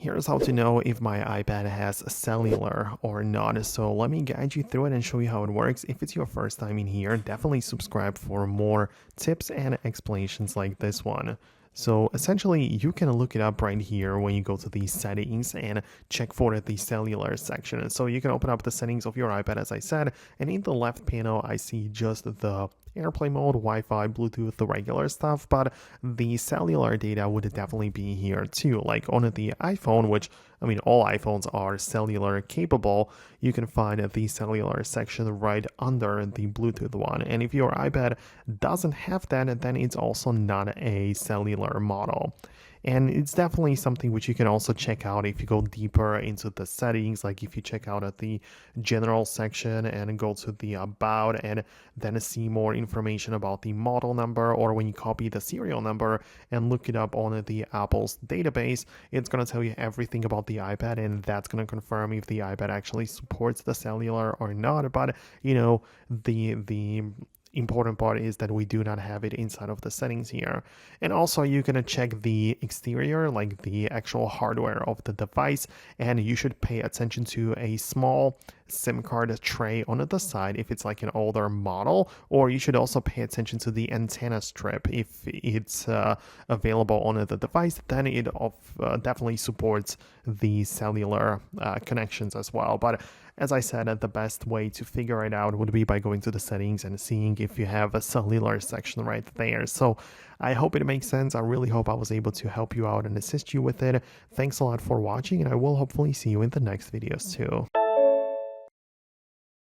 Here's how to know if my iPad has cellular or not. So let me guide you through it and show you how it works. If it's your first time in here, definitely subscribe for more tips and explanations like this one. So essentially, you can look it up right here when you go to the settings and check for the cellular section. So you can open up the settings of your iPad, as I said, and in the left panel, I see just the AirPlay mode, Wi-Fi, Bluetooth, the regular stuff, but the cellular data would definitely be here too. Like on the iPhone, which I mean, all iPhones are cellular capable, you can find the cellular section right under the Bluetooth one. And if your iPad doesn't have that, then it's also not a cellular model. And it's definitely something which you can also check out if you go deeper into the settings, like if you check out at the general section and go to the about and then see more information about the model number, or when you copy the serial number and look it up on the Apple's database, it's going to tell you everything about the iPad, and that's going to confirm if the iPad actually supports the cellular or not. But the important part is that we do not have it inside of the settings here. And also you can check the exterior, like the actual hardware of the device, and you should pay attention to a small SIM card tray on the side if it's like an older model, or you should also pay attention to the antenna strip if it's available on the device. Then it definitely supports the cellular connections as well. But as I said, the best way to figure it out would be by going to the settings and seeing if you have a cellular section right there. So I hope it makes sense. I really hope I was able to help you out and assist you with it. Thanks a lot for watching, and I will hopefully see you in the next videos too.